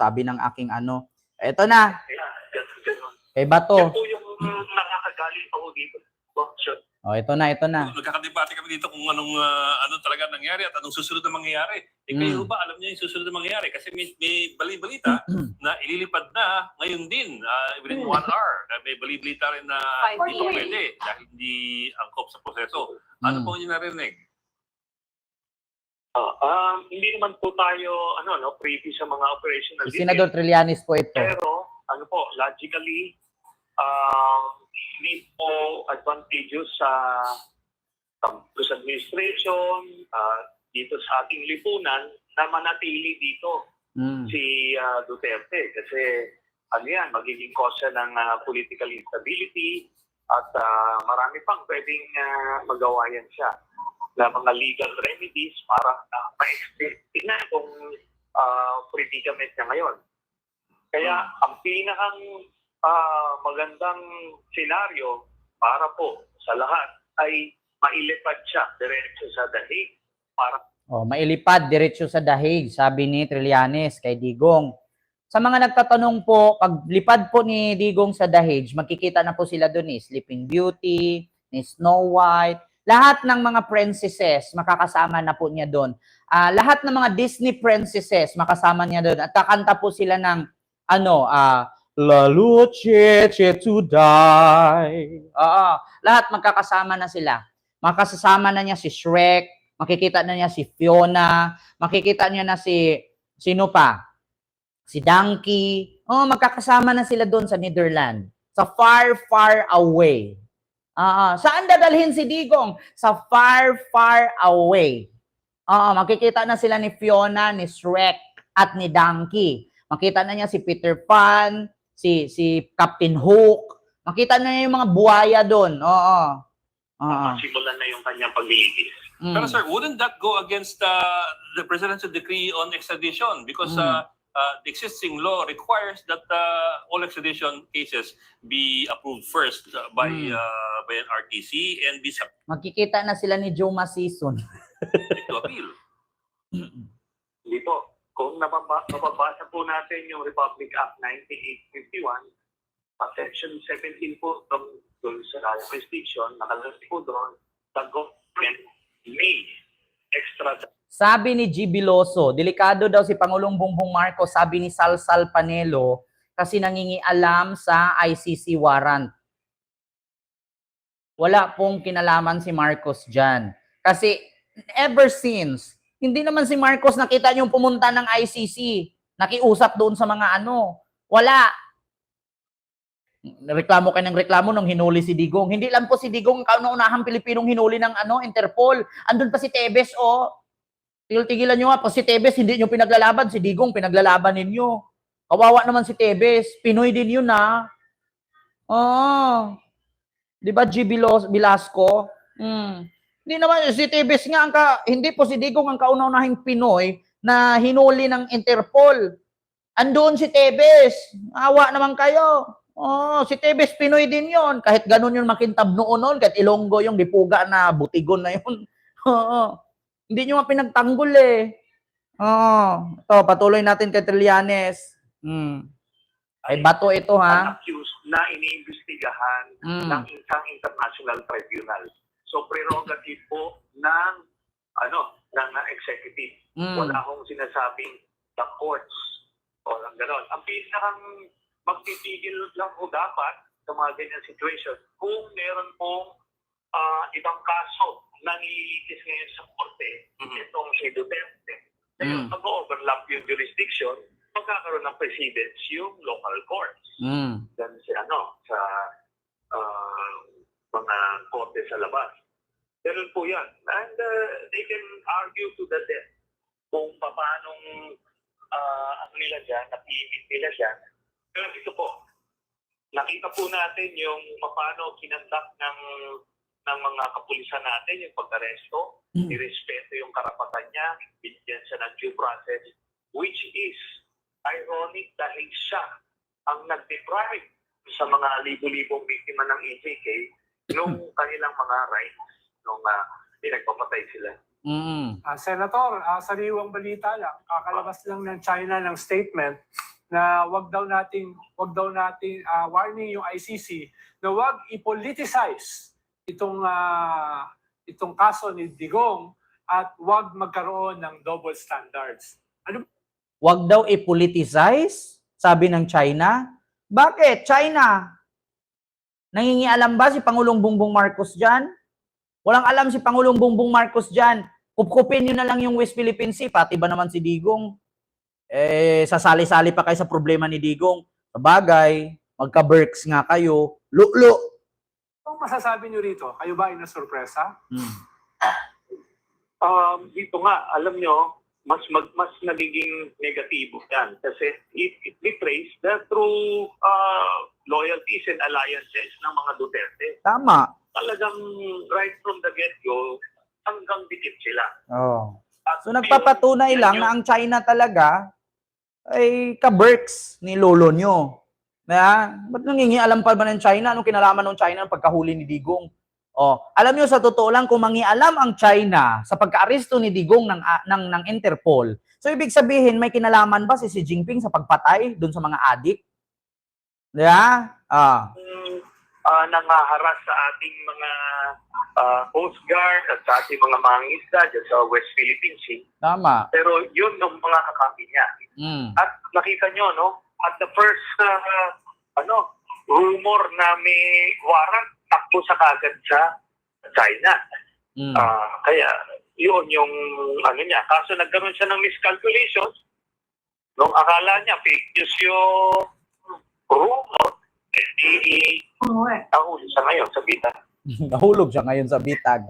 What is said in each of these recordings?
sabi ng aking ano. Ito na. Ganun. Kay Bato. Yan po yung nakakagaling pa ho dito. Oh, ito na. Nagkakadebate kami dito kung anong talaga nangyari at anong susunod na mangyayari. Kayo ba alam niyo yung susunod na mangyayari? Kasi may balita na ililipad na ngayon din, within 1 hour. May balita rin na hindi pa pwede dahil hindi angkop sa proseso. Ano po yung narinig? Hindi naman po tayo privy sa mga operational Si Senador Trillanes po ito. Pero logically hindi po advantageous sa administration, dito sa ating lipunan na manatili dito si Duterte kasi magiging cause ng political instability at marami pang pwedeng magawa yan siya na mga legal remedies para ma-extend na itong predicament niya ngayon. Kaya ang pinakang magandang senaryo para po sa lahat ay mailipad siya diretso sa dahig para mailipad diretso sa dahig, sabi ni Trillanes kay Digong. Sa mga nagtatanong po, pag lipad po ni Digong sa dahig, makikita na po sila doon ni Sleeping Beauty, ni Snow White, lahat ng mga princesses makakasama na po niya doon. Lahat ng mga Disney princesses makasama niya doon at kakanta po sila ng La luce to die. Lahat magkakasama na sila. Makakasama na niya si Shrek, makikita na niya si Fiona, makikita niya na sino pa? Si Donkey. Magkakasama na sila doon sa Netherlands. Sa far, far away. Saan dadalhin si Digong? Sa far, far away. Makikita na sila ni Fiona, ni Shrek, at ni Donkey. Makita na niya si Peter Pan, si Captain Hook. Makita na niya yung mga buhaya doon. simulan na yung kanyang paglilitis. Pero sir, wouldn't that go against the presidential decree on extradition? Because the existing law requires that all extradition cases be approved first by an RTC and be Magkikita na sila ni Joe Masison. to appeal. Hindi po. Kung mababasa po natin yung Republic Act 9851, Section 17 po doon sa jurisdiction, nakalagay po doon, the government may extradite. Sabi ni G. Biloso, delikado daw si Pangulong Bongbong Marcos, sabi ni Salsal Panelo, kasi nangingialam sa ICC warrant. Wala pong kinalaman si Marcos dyan. Kasi ever since, hindi naman si Marcos nakita niyong pumunta ng ICC, nakiusap doon sa mga wala. Reklamo kayo ng reklamo nung hinuli si Digong. Hindi lang po si Digong ang kauna-unahang Pilipinong hinuli ng Interpol. Andun pa si Tebes, Tigil-tigilan nyo nga, si Tebes hindi nyo pinaglalaban, si Digong pinaglalaban ninyo. Kawawa naman si Tebes, Pinoy din yun Di ba G. Velasco? Hindi naman, si Tebes nga, hindi po si Digong ang kauna-unahing Pinoy na hinuli ng Interpol. Andun si Tebes, awa naman kayo. Si Tebes Pinoy din yon. Kahit ganun yung makintab noon, kahit Ilonggo yung dipuga na butigon na yun. Hindi nyo nga pinagtanggol Ito, patuloy natin kay Trillanes. Ay bato ito Accused na iniimbestigahan ng isang international tribunal. So prerogative po ng executive. Wala akong sinasabing the courts o lang ganon. Ang pinakang magtitigil lang po dapat sa mga ganyan situation kung meron pong ibang kaso na nililitis ngayon sa korte itong si Duterte. Ngayon, mag-overlap yung jurisdiction, magkakaroon ng precedence yung local courts. Then sa mga korte sa labas. Meron po yan. And they can argue to the death kung paanong nila dyan, napihimit nila dyan. Pero ito po, nakita po natin yung paano kinandak ng mga kapulisan natin, yung pag-aresto, irespeto yung karapatan niya, binigyan siya ng due process, which is ironic dahil siya ang nag-deprive sa mga libo-libong biktima ng EJK nung kanilang mga rights nung pinagpapatay sila. Senator, sariwang balita lang, kakalabas lang ng China ng statement na wag daw nating warning yung ICC na wag i-politicize itong kaso ni Digong at wag magkaroon ng double standards. Wag daw i-politicize, sabi ng China. Bakit? China? Nangingialam ba si Pangulong Bongbong Marcos dyan? Walang alam si Pangulong Bongbong Marcos dyan. Kupkupin nyo na lang yung West Philippine Sea, pati ba naman si Digong? Sasali-sali pa kayo sa problema ni Digong. Sabagay, magka-Berks nga kayo. Lulo. Ano masasabi nyo rito? Kayo ba ay nasurpresa? Dito nga, alam nyo, mas nagiging negatibo yan kasi it betrays the true loyalties and alliances ng mga Duterte. Tama. Talagang right from the get-go, hanggang dikit sila. Oh. At So nagpapatunay lang na ang China talaga ay ka-Berks ni lolo nyo. Ba't nangingialam pa ba ng China? Anong kinalaman ng China ng pagkahuli ni Digong? Oh, alam niyo sa totoo lang kung mangialam ang China sa pagka-aresto ni Digong ng Interpol. So ibig sabihin may kinalaman ba si Xi Jinping sa pagpatay doon sa mga adik? Nangaharas sa ating mga Coast Guard at sa ating mga mangingisda dyan sa West Philippine Sea. Tama. Pero yun ng mga kakampi niya. At nakita nyo, no? At the first rumor na may warrant, takbo sa kagad sa China. Kaya yun yung niya. Kaso nagkaroon siya ng miscalculations. Nung akala niya fake news yung rumor, nahulog siya ngayon sa bitag. Nahulog siya ngayon sa bitag.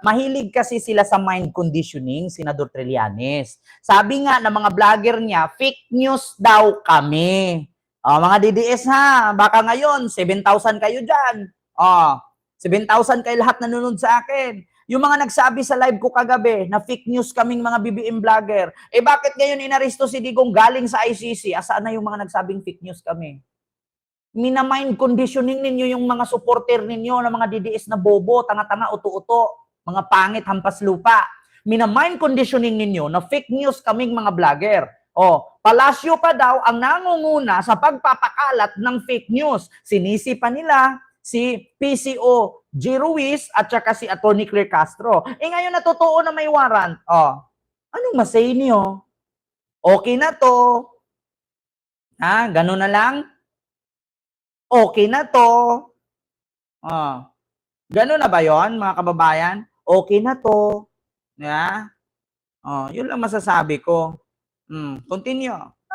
Mahilig kasi sila sa mind conditioning, Senador Trillanes. Sabi nga ng mga vlogger niya, fake news daw kami. Mga DDS ha, baka ngayon, 7,000 kayo dyan. 7,000 kayo lahat nanonood sa akin. Yung mga nagsabi sa live ko kagabi na fake news kaming mga BBM vlogger, bakit ngayon inaresto si Digong galing sa ICC? Asaan na yung mga nagsabing fake news kami? Mina-mind conditioning ninyo yung mga supporter ninyo ng mga DDS na bobo, tanga-tanga, uto-uto, mga pangit, hampas lupa. Mina-mind conditioning ninyo na fake news kaming mga vlogger. Palasyo pa daw ang nangunguna sa pagpapakalat ng fake news. Sinisi pa nila si PCO G. Ruiz at saka si Atty. Claire Castro. Ngayon natotoo na may warrant. Anong masay niyo? Okay na to. Ganun na lang? Okay na to. Ganun na ba yon mga kababayan? Okay na to. Yun lang masasabi ko. Continue.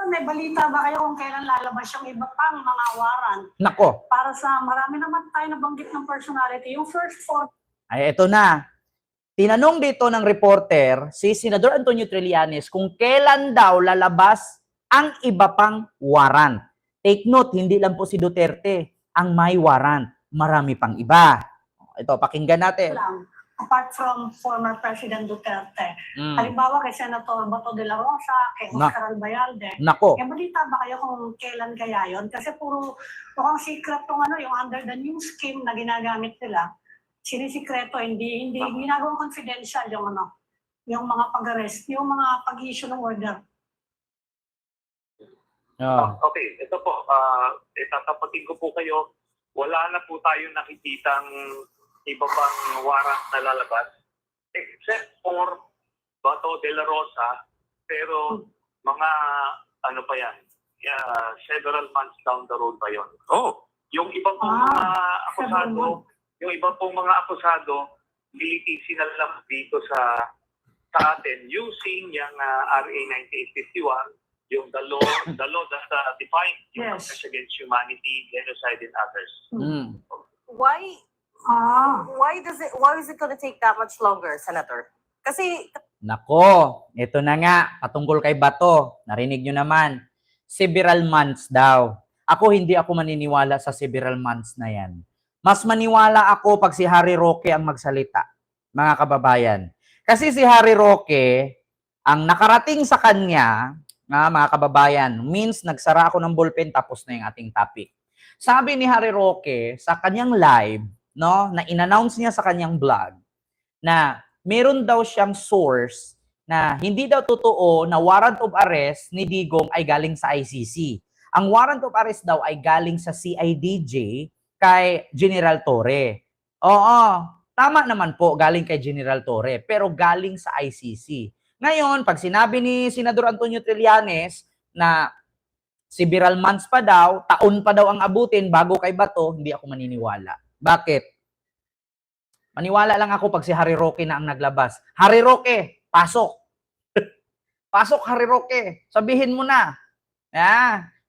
May balita ba kayo kung kailan lalabas yung iba pang mga warrant? Nako. Para sa marami naman tayo nabanggit ng personality. Yung first four. Ay, eto na. Tinanong dito ng reporter si Senador Antonio Trillanes kung kailan daw lalabas ang iba pang warrant. Take note, hindi lang po si Duterte ang may warrant. Marami pang iba. Ito, pakinggan natin. Lang, apart from former President Duterte. Halimbawa kay Senator Bato de la Rosa, kay Oscar Albayalde. Nako. Balita ba kayo kung kailan kaya yun? Kasi mukhang secret tong yung under the new scheme na ginagamit nila. Sinisikreto, hindi ginagawang confidential yung mga pag-arrest, yung mga pag-issue ng order. Okay, ito po, itatapatin ko po kayo, wala na po tayo nakikitang iba pang warrant na lalabas, except for Bato de la Rosa, pero mga, pa yan, several months down the road pa yun. Yung iba pong mga akusado, nilitisin na lang dito sa atin using yung RA 9851, yung the law that defines Yes. against humanity, genocide, and others. Why is it going to take that much longer, Senator? Kasi Nako, ito na nga, patungkol kay Bato. Narinig nyo naman, several months daw. Hindi ako maniniwala sa several months na yan. Mas maniwala ako pag si Harry Roque ang magsalita, mga kababayan. Kasi si Harry Roque, ang nakarating sa kanya, mga kababayan, means nagsara ako ng ballpen tapos na yung ating topic. Sabi ni Harry Roque sa kanyang live, na in-announce niya sa kanyang blog, na meron daw siyang source na hindi daw totoo na warrant of arrest ni Digong ay galing sa ICC. Ang warrant of arrest daw ay galing sa CIDJ kay General Torre. Oo, tama naman po, galing kay General Torre, pero galing sa ICC. Ngayon, pag sinabi ni Senador Antonio Trillanes na several months pa daw, taon pa daw ang abutin bago kay Bato, hindi ako maniniwala. Bakit? Maniwala lang ako pag si Harry Roque na ang naglabas. Harry Roque, pasok. Pasok, Harry Roque. Sabihin mo na.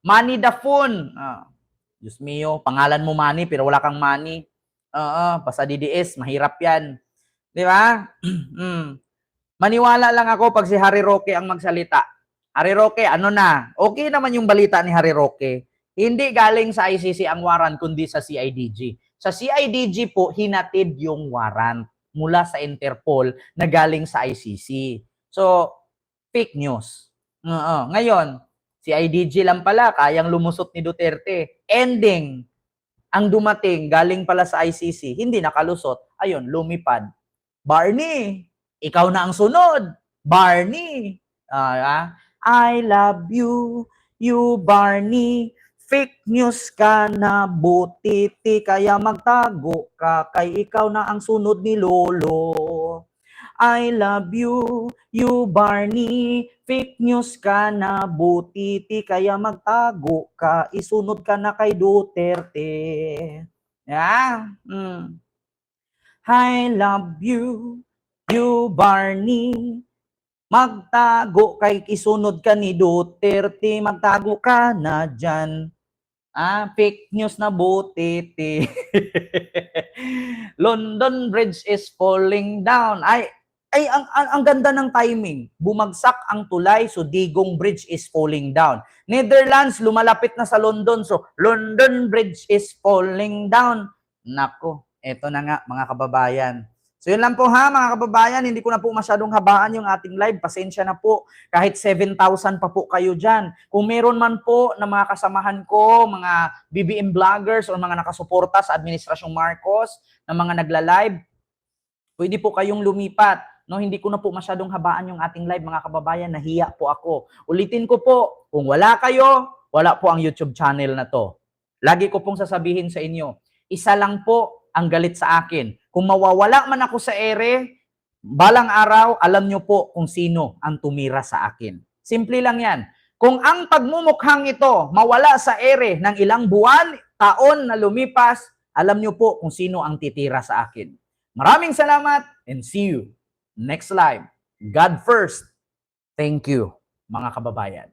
Manny Dafon. Diyos mio, pangalan mo Manny pero wala kang money. Basta DDS, mahirap yan. Di ba? Maniwala lang ako pag si Harry Roque ang magsalita. Harry Roque, ano na? Okay naman yung balita ni Harry Roque. Hindi galing sa ICC ang warrant, kundi sa CIDG. Sa CIDG po, hinatid yung warrant mula sa Interpol na galing sa ICC. So, fake news. Ngayon, CIDG lang pala, kayang lumusot ni Duterte. Ending, ang dumating, galing pala sa ICC, hindi nakalusot. Ayun, lumipad. Barney, ikaw na ang sunod. Barney. I love you, you Barney. Fake news ka na butiti, kaya magtago ka, kay ikaw na ang sunod ni Lolo. I love you, you Barney. Fake news ka na butiti, kaya magtago ka, isunod ka na kay Duterte. I love you, you Barney. Magtago kay isunod ka ni Duterte, magtago ka na dyan. Fake news na butiti. London Bridge is falling down. Ang ganda ng timing. Bumagsak ang tulay, so Digong Bridge is falling down. Netherlands, lumalapit na sa London, so London Bridge is falling down. Nako, eto na nga mga kababayan. So yun lang po ha mga kababayan, hindi ko na po masyadong habaan yung ating live. Pasensya na po, kahit 7,000 pa po kayo dyan. Kung meron man po na mga kasamahan ko, mga BBM vloggers o mga nakasuporta sa Administrasyong Marcos na mga nagla-live, pwede po kayong lumipat. No, hindi ko na po masyadong habaan yung ating live mga kababayan, nahiya po ako. Ulitin ko po, kung wala kayo, wala po ang YouTube channel na to. Lagi ko pong sasabihin sa inyo, isa lang po ang galit sa akin. Kung mawawala man ako sa ere, balang araw, alam nyo po kung sino ang tumira sa akin. Simple lang yan. Kung ang pagmumukhang ito mawala sa ere ng ilang buwan, taon na lumipas, alam nyo po kung sino ang titira sa akin. Maraming salamat and see you next live. God first. Thank you, mga kababayan.